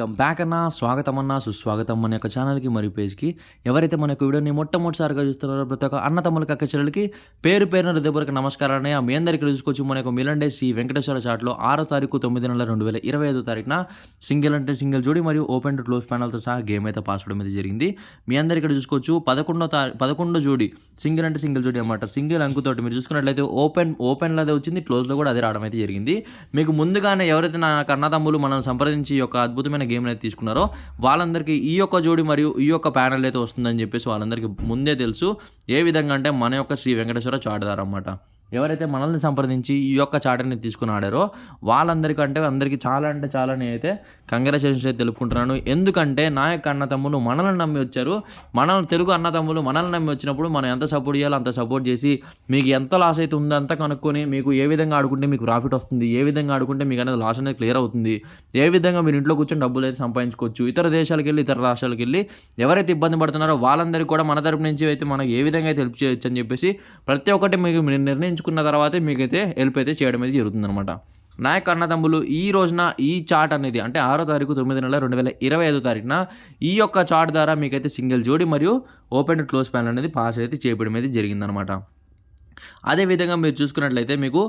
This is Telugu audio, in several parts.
వెల్కమ్ బ్యాక్ అన్న, స్వాగతం అన్న, సుస్వాగతం మన యొక్క ఛానల్కి మరియు పేజ్కి. ఎవరైతే మన యొక్క వీడియోని మొట్టమొదటిసారిగా చూస్తున్నారో ప్రతి ఒక్క అన్న తమ్ములకి అక్క చెల్లెలకి పేరు పేరున హృదయపూర్వక నమస్కారాన్ని. మీ అందరికీ చూసుకోవచ్చు మన యొక్క మిలన్ డే శ్రీ వెంకటేశ్వర చాట్లో 6వ తారీఖు 9 నెల 2025 తారీఖున సింగిల్ అంటే సింగిల్ జోడీ మరియు ఓపెన్ టు క్లోజ్ ప్యానల్తో సహా గేమ్ అయితే పాస్ అవడం అయితే జరిగింది. మీ అందరికీ ఇక్కడ చూసుకోవచ్చు 11 జోడీ సింగిల్ అంటే సింగిల్ జోడీ అనమాట. సింగిల్ అంకుతోటి మీరు చూసుకున్నట్లయితే ఓపెన్లో అదే వచ్చింది, క్లోజ్లో కూడా అదే రావడం అయితే జరిగింది. మీకు ముందుగానే ఎవరైతే నా అన్న తమ్ములు మనల్ని సంప్రదించి ఈ యొక్క అద్భుతమైన గేమ్ అయితే తీసుకున్నారో వాళ్ళందరికీ ఈ యొక్క జోడి మరియు ఈ యొక్క ప్యానల్ అయితే వస్తుందని చెప్పేసి వాళ్ళందరికీ ముందే తెలుసు. ఏ విధంగా అంటే మన యొక్క శ్రీ వెంకటేశ్వర చాటుదారు అన్నమాట. ఎవరైతే మనల్ని సంప్రదించి ఈ యొక్క చాటని తీసుకుని ఆడారో అందరికీ చాలా అంటే చాలా నేనైతే కంగ్రాచులేషన్స్ అయితే తెలుపుకుంటున్నాను. ఎందుకంటే నా యొక్క అన్న తమ్ములు మనల్ని నమ్మి వచ్చారు. తెలుగు అన్న తమ్ములు మనల్ని నమ్మి వచ్చినప్పుడు మనం ఎంత సపోర్ట్ చేయాలో అంత సపోర్ట్ చేసి మీకు ఎంత లాస్ అయితే ఉందో అంత కనుక్కొని మీకు ఏ విధంగా ఆడుకుంటే మీకు ప్రాఫిట్ వస్తుంది, ఏ విధంగా ఆడుకుంటే మీకు అనేది లాస్ అనేది క్లియర్ అవుతుంది, ఏ విధంగా మీరు ఇంట్లో కూర్చొని డబ్బులు అయితే సంపాదించుకోవచ్చు, ఇతర దేశాలకు వెళ్ళి ఇతర రాష్ట్రాలకు వెళ్ళి ఎవరైతే ఇబ్బంది పడుతున్నారో వాళ్ళందరికీ కూడా మన తరపు నుంచి అయితే మనకు ఏ విధంగా అయితే హెల్ప్ చేయొచ్చు అని చెప్పేసి ప్రతి ఒక్కటి మీకు నిర్ణయించుకున్న తర్వాతే మీకైతే హెల్ప్ అయితే చేయడం అయితే జరుగుతుందన్నమాట. నా యొక్క అన్నదమ్ములు ఈ రోజున ఈ చార్ట్ అనేది అంటే 6వ తారీఖు 9 నెల 2025 తారీఖున ఈ యొక్క చార్ట్ ద్వారా మీకైతే సింగిల్ జోడీ మరియు ఓపెన్ క్లోజ్ ప్యానల్ అనేది పాస్ అయితే చేయడం అయితే జరిగిందనమాట. అదేవిధంగా మీరు చూసుకున్నట్లయితే మీకు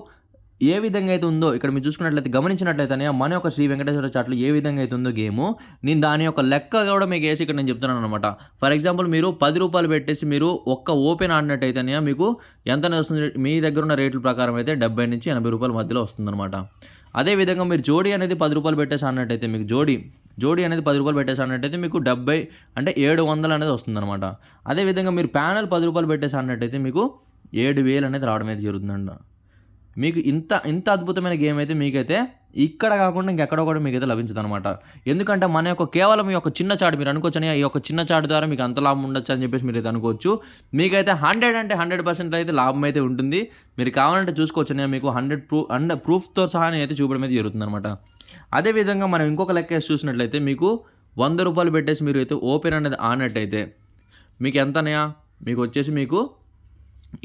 ఏ విధంగా అయితే ఉందో ఇక్కడ మీరు చూసుకున్నట్లయితే గమనించినట్లయితే మన యొక్క శ్రీ వెంకటేశ్వర చాట్లో ఏ విధంగా అయితే ఉందో గేము, నేను దాని యొక్క లెక్క కూడా మీకు వేసి ఇక్కడ నేను చెప్తున్నాను అనమాట. ఫర్ ఎగ్జాంపుల్ మీరు 10 రూపాయలు పెట్టేసి మీరు ఒక్క ఓపెన్ ఆడినట్టయితే మీకు ఎంత వస్తుంది, మీ దగ్గర ఉన్న రేట్ల ప్రకారం అయితే 70 నుంచి 80 రూపాయల మధ్యలో వస్తుందన్నమాట. అదేవిధంగా మీరు జోడీ అనేది 10 రూపాయలు పెట్టేసి అన్నట్టయితే మీకు జోడీ అనేది 10 రూపాయలు పెట్టేసి అన్నట్టయితే మీకు 70 అంటే 700 అనేది వస్తుందన్నమాట. అదేవిధంగా మీరు ప్యానల్ 10 రూపాయలు పెట్టేసి అన్నట్టయితే మీకు 7000 అనేది రావడం అయితే జరుగుతుందంట. మీకు ఇంత అద్భుతమైన గేమ్ అయితే మీకైతే ఇక్కడ కాకుండా ఇంకెక్కడో కూడా మీకైతే లభించదు అనమాట. ఎందుకంటే మన యొక్క కేవలం ఈ యొక్క చిన్న చాట్ మీరు అనుకోవచ్చని ఈ యొక్క చిన్న చాట్ ద్వారా మీకు అంత లాభం ఉండొచ్చు అని చెప్పేసి మీరు అయితే అనుకోవచ్చు. మీకైతే 100% అయితే లాభం అయితే ఉంటుంది. మీరు కావాలంటే చూసుకోవచ్చని మీకు 100 ప్రూఫ్తో సహా అయితే చూపడం అయితే జరుగుతుంది అనమాట. అదేవిధంగా మనం ఇంకొక లెక్క వేసి చూసినట్లయితే మీకు 100 రూపాయలు పెట్టేసి మీరు అయితే ఓపెన్ అనేది ఆడినట్టయితే మీకు ఎంతనయా మీకు వచ్చేసి మీకు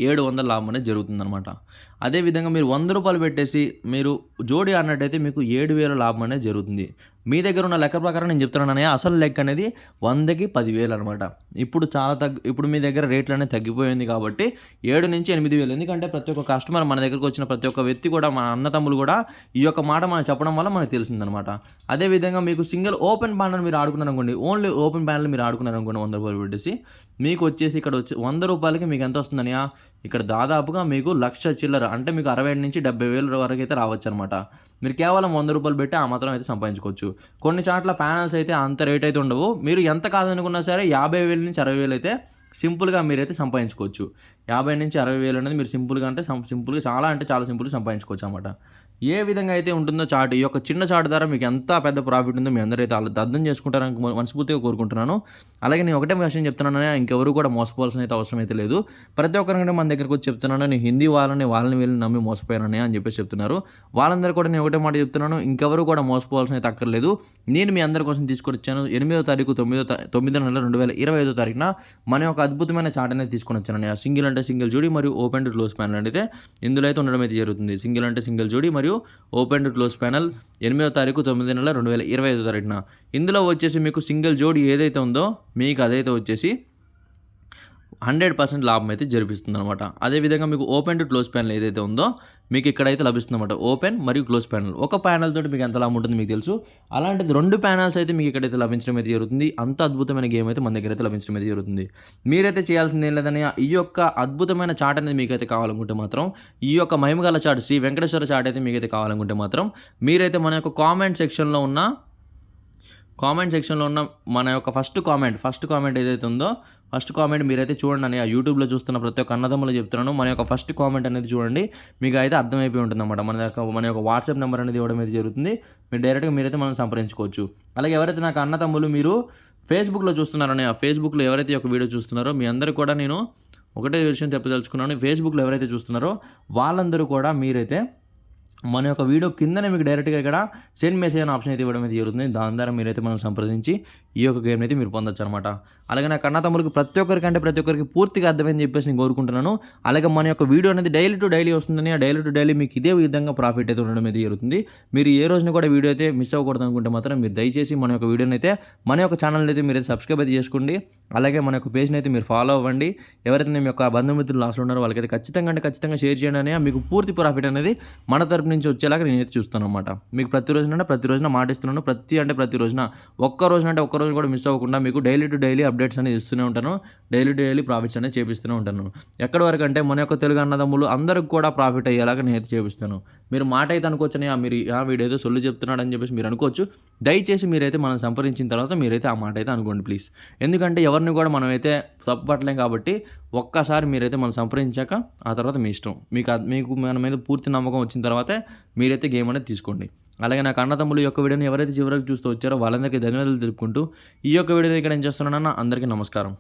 700 లాభం అనేది జరుగుతుందన్నమాట. అదేవిధంగా మీరు 100 రూపాయలు పెట్టేసి మీరు జోడీ అన్నట్టయితే మీకు 7000 లాభం అనేది జరుగుతుంది. మీ దగ్గర ఉన్న లెక్క ప్రకారం నేను చెప్తున్నాను, అసలు లెక్క అనేది 100కి 10,000 అనమాట. ఇప్పుడు మీ దగ్గర రేట్లు అనేది తగ్గిపోయింది కాబట్టి 7 నుంచి 8,000. ఎందుకంటే ప్రతి ఒక్క కస్టమర్ మన దగ్గరకు వచ్చిన ప్రతి ఒక్క వ్యక్తి కూడా మన అన్నతమ్ములు కూడా ఈ యొక్క మాట మనం చెప్పడం వల్ల మనకు తెలిసిందనమాట. అదేవిధంగా మీకు సింగిల్ ఓపెన్ ప్యానల్ మీరు ఆడుకున్నారనుకోండి, ఓన్లీ ఓపెన్ ప్యానల్ మీరు ఆడుకున్నారనుకోండి 100 రూపాయలు పెట్టేసి మీకు వచ్చేసి ఇక్కడ వచ్చి 100 రూపాయలకి మీకు ఎంత వస్తుందని ఇక్కడ దాదాపుగా మీకు 1,00,000 చిల్లర అంటే మీకు 60 నుంచి 70,000 వరకు అయితే రావచ్చు అనమాట. మీరు కేవలం 100 రూపాయలు పెట్టి ఆ మాత్రం అయితే సంపాదించుకోవచ్చు. కొన్ని చాట్ల ప్యానల్స్ అయితే అంత రేట్ అయితే ఉండవు. మీరు ఎంత కాదనుకున్నా సరే 50,000 నుంచి 60,000 అయితే సింపుల్గా మీరైతే సంపాదించుకోవచ్చు. 50 నుంచి 60,000 అనేది మీరు సింపుల్గా చాలా అంటే చాలా సింపుల్గా సంపాదించుకోవచ్చు అనమాట. ఏ విధంగా అయితే ఉంటుందో చాట్, ఈ యొక్క చిన్న చాట్ ద్వారా మీకు ఎంత పెద్ద ప్రాఫిట్ ఉందో మీ అందరైతే అర్థం చేసుకుంటారని మనస్ఫూర్తిగా కోరుకుంటున్నాను. అలాగే నేను ఒకటే విషయం చెప్తున్నాను, ఇంకెవరు కూడా మోసపోవాల్సిన అయితే అవసరం అయితే లేదు. ప్రతి ఒక్కరికంటే మన దగ్గరకు వచ్చి చెప్తున్నాను, నేను హిందీ వాళ్ళని వీళ్ళని నమ్మి మోసపోయానని అని చెప్పేసి చెప్తున్నారు. వాళ్ళందరూ కూడా నేను ఒకటే మాట చెప్తున్నాను, ఇంకెవరు కూడా మోసపోవాల్సిన అయితే అక్కర్లేదు. నేను మీ అందరి కోసం తీసుకొని వచ్చాను. 8వ తారీఖు 9 నెల 2025 తారీఖున మన యొక్క అద్భుతమైన చాట్ అనేది తీసుకొని వచ్చాను. సింగిల్ అంటే సింగిల్ జోడీ మరియు ఓపెన్ టు క్లోజ్ ప్యానల్ అయితే ఇందులో అయితే ఉండడం అయితే జరుగుతుంది. సింగిల్ అంటే సింగిల్ జోడీ మరియు ఓపెన్ టు క్లోజ్ ప్యానల్ 8వ తారీఖు 9 నెల 2025 తారీఖున ఇందులో వచ్చేసి మీకు సింగిల్ జోడీ ఏదైతే ఉందో మీకు అదైతే వచ్చేసి 100% లాభం అయితే జరిపిస్తుంది అనమాట. అదేవిధంగా మీకు ఓపెన్ టు క్లోజ్ ప్యానల్ ఏదైతే ఉందో మీకు ఇక్కడైతే లభిస్తుంది అనమాట. ఓపెన్ మరియు క్లోజ్ ప్యానల్ ఒక ప్యానల్ తోటి మీకు ఎంత లాభం ఉంటుంది మీకు తెలుసు. అలాంటిది 2 ప్యానల్స్ అయితే మీకు ఇక్కడైతే లభించడం అయితే జరుగుతుంది. అంత అద్భుతమైన గేమ్ అయితే మన దగ్గర అయితే లభించడం అయితే జరుగుతుంది. మీరైతే చేయాల్సింది ఏం లేదని ఈ యొక్క అద్భుతమైన చాట్ అనేది మీకైతే కావాలనుకుంటే మాత్రం, ఈ యొక్క మహిమగల చాట్ శ్రీ వెంకటేశ్వర చాట్ అయితే మీకైతే కావాలనుకుంటే మాత్రం మీరైతే మన యొక్క కామెంట్ సెక్షన్లో ఉన్న మన యొక్క ఫస్ట్ కామెంట్ ఏదైతే ఉందో ఫస్ట్ కామెంట్ మీరైతే చూడండి అని యూట్యూబ్లో చూస్తున్న ప్రతి ఒక్క అన్నదమ్ములు చెప్తున్నాను. మన యొక్క ఫస్ట్ కామెంట్ అనేది చూడండి, మీకు అయితే అర్థమైపోయి ఉంటుంది అన్నమాట. మన యొక్క వాట్సాప్ నెంబర్ అనేది ఇవ్వడం అయితే జరుగుతుంది. మీరు డైరెక్ట్గా మీరైతే మనం సంప్రదించుకోవచ్చు. అలాగే ఎవరైతే నాకు అన్నదమ్ములు మీరు ఫేస్బుక్లో చూస్తున్నారని ఫేస్బుక్లో ఎవరైతే ఒక వీడియో చూస్తున్నారో మీ అందరికీ కూడా నేను ఒకటే విషయం చెప్పదలుచుకున్నాను. ఫేస్బుక్లో ఎవరైతే చూస్తున్నారో వాళ్ళందరూ కూడా మీరైతే మన యొక్క వీడియో కిందనే మీకు డైరెక్ట్‌గా ఇక్కడ సెండ్ మెసేజ్ అనే ఆప్షన్ అయితే ఇవ్వడం అయితే జరుగుతుంది. దాని ద్వారా మీరైతే మనం సంప్రదించి ఈ యొక్క గేమ్‌ని అయితే మీరు పొందొచ్చనమాట. అలాగే నా కన్న తమ్ముళ్ళకి ప్రతి ఒక్కరికి పూర్తిగా అర్థమైందని చెప్పేసి నేను కోరుకుంటున్నాను. అలాగే మన యొక్క వీడియో అనేది డైలీ టు డైలీ వస్తుందని, ఆ డైలీ టు డైలీ మీకు ఇదే విధంగా ప్రాఫిట్ అయితే ఉండడం అయితే జరుగుతుంది. మీరు ఏ రోజున కూడా వీడియో అయితే మిస్ అవ్వకూడదు అనుకుంటే మాత్రం మీరు దయచేసి మన యొక్క వీడియోని అయితే మన యొక్క ఛానల్‌ని అయితే మీరైతే సబ్స్క్రైబ్ అయితే చేసుకోండి. అలాగే మన యొక్క పేజ్‌ని అయితే మీరు ఫాలో అవ్వండి. ఎవరైతే మీ యొక్క బంధుమిత్రులు లాస్ట్‌లో ఉన్నారో వాళ్ళకైతే ఖచ్చితంగా షేర్ చేయండి అని మీకు పూర్తి ప్రాఫిట్ అనేది మన తరపు నుంచి వచ్చేలాగా నేనైతే చూస్తానన్నమాట. మీకు ప్రతి రోజున మాటిస్తున్నాను. ప్రతి రోజున ఒక్క రోజు కూడా మిస్ అవ్వకుండా మీకు డైలీ టు డైలీ అప్డేట్స్ అనేది ఇస్తూనే ఉంటాను. డైలీ టు డైలీ ప్రాఫిట్స్ అనేది చేపిస్తూనే ఉంటాను. ఎక్కడి వరకు అంటే మన యొక్క తెలుగు అన్నదమ్ములు అందరికి కూడా ప్రాఫిట్ అయ్యేలాగా నేనైతే చేపిస్తాను. మీరు మాట అయితే అనుకోవచ్చని వీడేదో సొల్లు చెప్తున్నాడని చెప్పేసి మీరు అనుకోవచ్చు. దయచేసి మీరైతే మనం సంప్రదించిన తర్వాత మీరైతే ఆ మాట అయితే అనుకోండి ప్లీజ్. ఎందుకంటే ఎవరిని కూడా మనమైతే తప్పుపట్టలేం కాబట్టి ఒక్కసారి మీరైతే మనం సంప్రదించాక ఆ తర్వాత మీ ఇష్టం. మీకు మన మీద పూర్తి నమ్మకం వచ్చిన తర్వాతే మీరైతే గేమ్ అనేది తీసుకోండి. అలాగే నాకు అన్నదమ్ములు ఈ యొక్క వీడియోని ఎవరైతే చివరకు చూస్తూ వచ్చారో వాళ్ళందరికీ ధన్యవాదాలు తెలుపుకుంటూ ఈ యొక్క వీడియోని ఇక్కడ ఏం చేస్తున్నానన్న అందరికీ నమస్కారం.